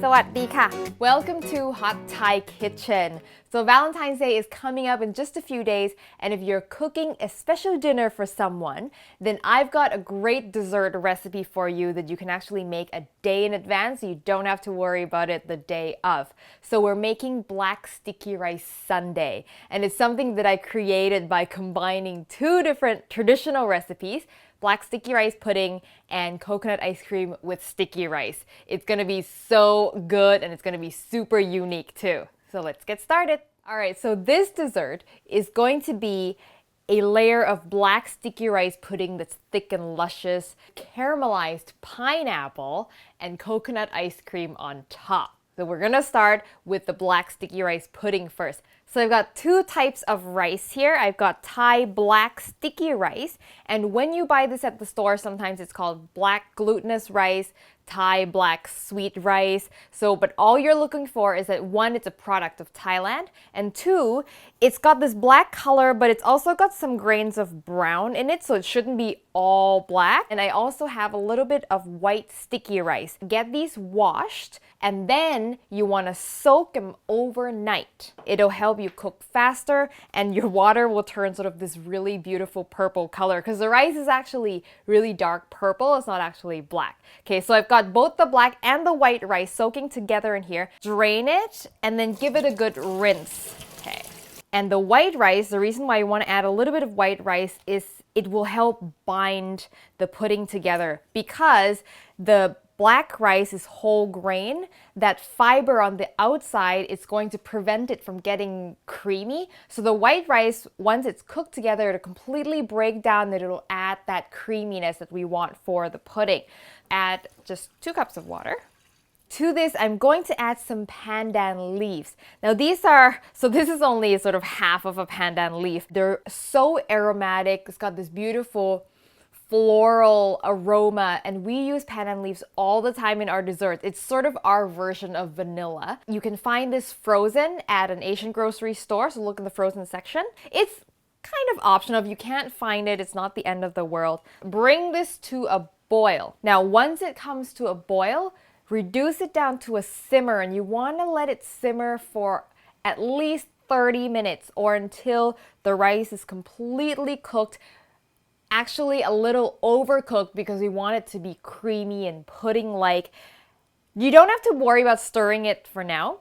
สวัสดีค่ะ Welcome to Hot Thai Kitchen. So Valentine's Day is coming up in just a few days, and if you're cooking a special dinner for someone, then I've got a great dessert recipe for you that you can actually make a day in advance. So you don't have to worry about it the day of. So we're making black sticky rice sundae, and it's something that I created by combining two different traditional recipes: black sticky rice pudding and coconut ice cream with sticky rice. It's gonna be so good and it's gonna be super unique too. So let's get started. Alright, so this dessert is going to be a layer of black sticky rice pudding that's thick and luscious, caramelized pineapple, and coconut ice cream on top. So we're gonna start with the black sticky rice pudding first. So I've got two types of rice here. I've got Thai black sticky rice, and when you buy this at the store, sometimes it's called black glutinous rice, Thai black sweet rice. But all you're looking for is that one, it's a product of Thailand, and two, it's got this black color, but it's also got some grains of brown in it, so it shouldn't be all black. And I also have a little bit of white sticky rice. Get these washed, and then you want to soak them overnight. It'll help you cook faster, and your water will turn sort of this really beautiful purple color, because the rice is actually really dark purple. It's not actually black. Okay, so I've got both the black and the white rice soaking together in here. Drain it, and then give it a good rinse. Okay. And the white rice, the reason why you want to add a little bit of white rice is it will help bind the pudding together, because the black rice is whole grain. That fiber on the outside is going to prevent it from getting creamy. So the white rice, once it's cooked together, it'll completely break down, that it'll add that creaminess that we want for the pudding. Add just 2 cups of water. To this, I'm going to add some pandan leaves. Now this is only sort of half of a pandan leaf. They're so aromatic. It's got this beautiful floral aroma, and we use pandan leaves all the time in our desserts. It's sort of our version of vanilla. You can find this frozen at an Asian grocery store, so look in the frozen section. It's kind of optional. If you can't find it, it's not the end of the world. Bring this to a boil. Now, once it comes to a boil, reduce it down to a simmer, and you want to let it simmer for at least 30 minutes or until the rice is completely cooked. Actually a little overcooked, because we want it to be creamy and pudding-like. You don't have to worry about stirring it for now,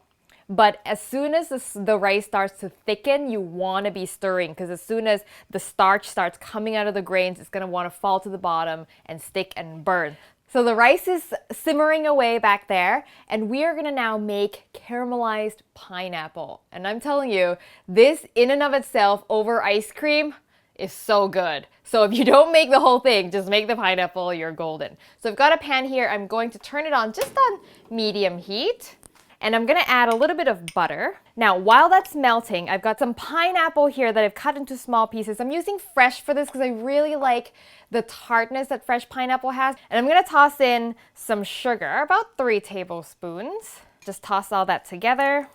but as soon as the rice starts to thicken, you want to be stirring, because as soon as the starch starts coming out of the grains, it's going to want to fall to the bottom and stick and burn. So the rice is simmering away back there, and we are going to now make caramelized pineapple. And I'm telling you, this in and of itself over ice cream is so good. So if you don't make the whole thing, just make the pineapple, you're golden. So I've got a pan here. I'm going to turn it on just on medium heat, and I'm gonna add a little bit of butter. Now, while that's melting, I've got some pineapple here that I've cut into small pieces. I'm using fresh for this because I really like the tartness that fresh pineapple has. And I'm gonna toss in some sugar, about 3 tablespoons. Just toss all that together.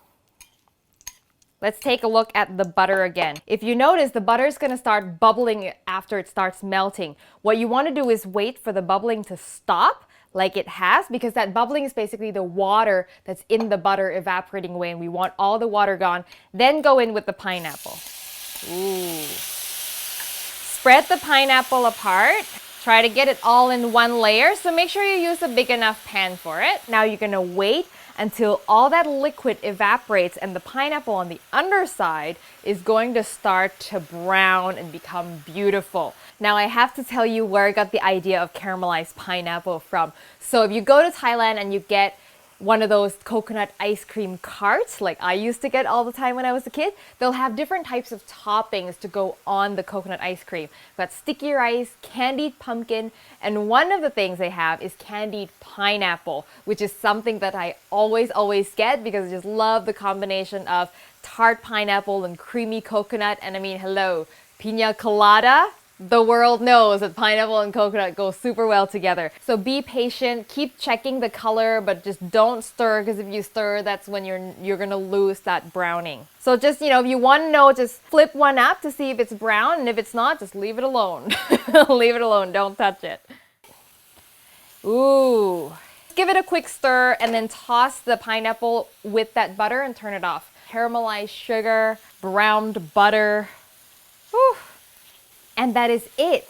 Let's take a look at the butter again. If you notice, the butter is going to start bubbling after it starts melting. What you want to do is wait for the bubbling to stop, like it has, because that bubbling is basically the water that's in the butter evaporating away, and we want all the water gone. Then go in with the pineapple. Ooh. Spread the pineapple apart. Try to get it all in one layer, so make sure you use a big enough pan for it. Now you're going to wait until all that liquid evaporates and the pineapple on the underside is going to start to brown and become beautiful. Now I have to tell you where I got the idea of caramelized pineapple from. So if you go to Thailand and you get one of those coconut ice cream carts, like I used to get all the time when I was a kid, they'll have different types of toppings to go on the coconut ice cream. We've got sticky rice, candied pumpkin, and one of the things they have is candied pineapple, which is something that I always get, because I just love the combination of tart pineapple and creamy coconut. And I mean, hello, pina colada. The world knows that pineapple and coconut go super well together. So be patient, keep checking the color, but just don't stir, because if you stir, that's when you're gonna lose that browning. So just, if you want to know, just flip one up to see if it's brown, and if it's not, just leave it alone. Leave it alone, don't touch it. Ooh. Give it a quick stir and then toss the pineapple with that butter and turn it off. Caramelized sugar, browned butter. Whew. And that is it.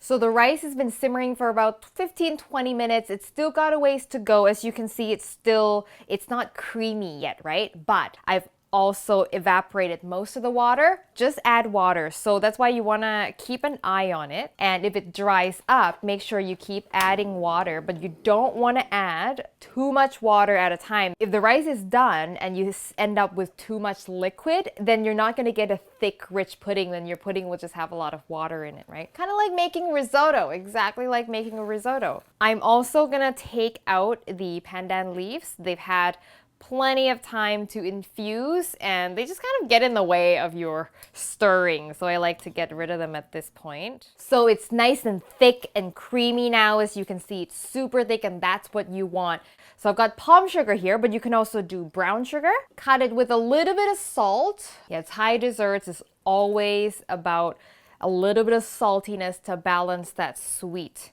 So the rice has been simmering for about 15-20 minutes. It's still got a ways to go. As you can see, it's not creamy yet, right? But I've also evaporated most of the water. Just add water. So that's why you want to keep an eye on it. And if it dries up, make sure you keep adding water, but you don't want to add too much water at a time. If the rice is done and you end up with too much liquid, then you're not going to get a thick, rich pudding. Then your pudding will just have a lot of water in it, right? Kind of like making risotto, exactly like making a risotto. I'm also going to take out the pandan leaves. They've had plenty of time to infuse and they just kind of get in the way of your stirring, so I like to get rid of them at this point. So it's nice and thick and creamy now. As you can see, it's super thick and that's what you want. So I've got palm sugar here, but you can also do brown sugar. Cut it with a little bit of salt. Yeah, Thai desserts is always about a little bit of saltiness to balance that sweet.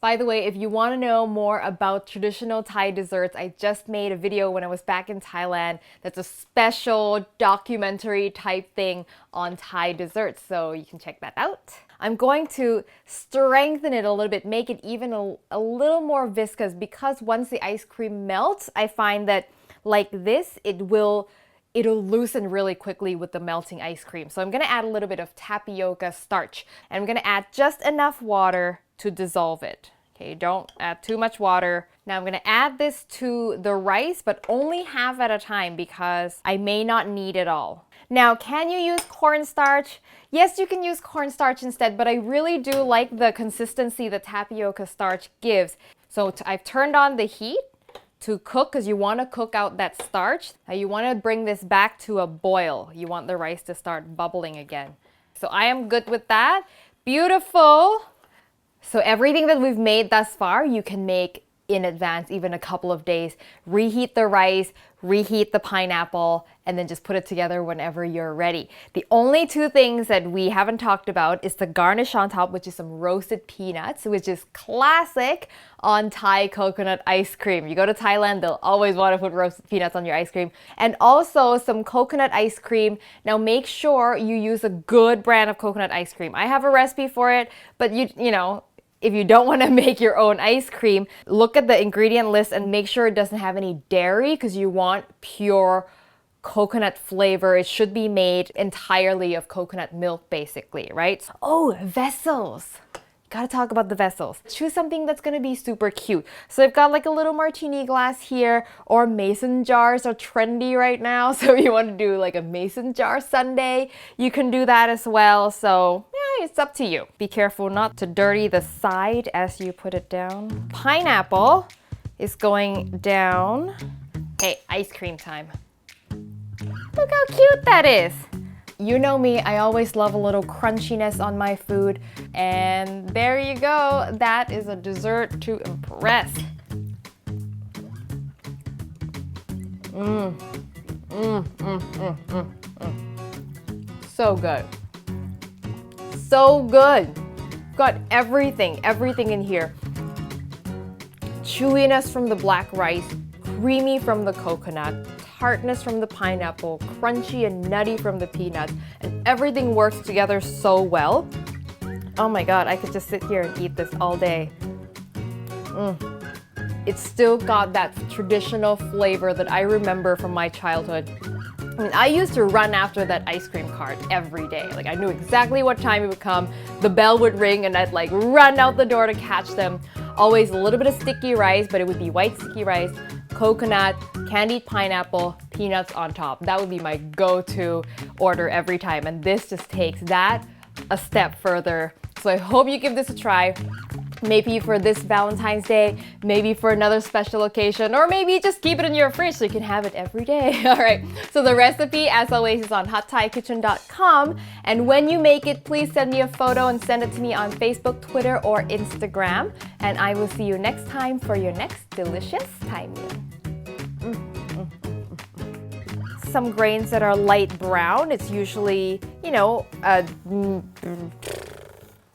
By the way, if you want to know more about traditional Thai desserts, I just made a video when I was back in Thailand. That's a special documentary type thing on Thai desserts, so you can check that out. I'm going to strengthen it a little bit, make it even a little more viscous, because once the ice cream melts, I find that like this, it'll loosen really quickly with the melting ice cream. So I'm going to add a little bit of tapioca starch, and I'm going to add just enough water to dissolve it. Okay, don't add too much water. Now I'm going to add this to the rice, but only half at a time because I may not need it all. Now, can you use cornstarch? Yes, you can use cornstarch instead, but I really do like the consistency that tapioca starch gives. So I've turned on the heat to cook because you want to cook out that starch. Now you want to bring this back to a boil. You want the rice to start bubbling again. So I am good with that. Beautiful. So everything that we've made thus far, you can make in advance, even a couple of days. Reheat the rice, reheat the pineapple, and then just put it together whenever you're ready. The only two things that we haven't talked about is the garnish on top, which is some roasted peanuts, which is classic on Thai coconut ice cream. You go to Thailand, they'll always want to put roasted peanuts on your ice cream. And also some coconut ice cream. Now make sure you use a good brand of coconut ice cream. I have a recipe for it, but you know, if you don't want to make your own ice cream, look at the ingredient list and make sure it doesn't have any dairy because you want pure coconut flavor. It should be made entirely of coconut milk, basically, right? Oh, vessels. Gotta talk about the vessels. Choose something that's gonna be super cute. So I've got like a little martini glass here, or mason jars are trendy right now. So if you want to do like a mason jar sundae, you can do that as well. So yeah, it's up to you. Be careful not to dirty the side as you put it down. Pineapple is going down. Hey, ice cream time. Look how cute that is. You know me, I always love a little crunchiness on my food. And there you go. That is a dessert to impress. So good. So good. Got everything in here. Chewiness from the black rice, creamy from the coconut, tartness from the pineapple, crunchy and nutty from the peanuts, and everything works together so well. Oh my god, I could just sit here and eat this all day. It's still got that traditional flavor that I remember from my childhood. I mean, I used to run after that ice cream cart every day. Like, I knew exactly what time it would come. The bell would ring and I'd like run out the door to catch them. Always a little bit of sticky rice, but it would be white sticky rice, coconut, candied pineapple, peanuts on top. That would be my go-to order every time. And this just takes that a step further. So I hope you give this a try. Maybe for this Valentine's Day, maybe for another special occasion, or maybe just keep it in your fridge so you can have it every day. All right, so the recipe, as always, is on hotthaikitchen.com. And when you make it, please send me a photo and send it to me on Facebook, Twitter, or Instagram. And I will see you next time for your next delicious Thai meal. Some grains that are light brown, it's usually, you know,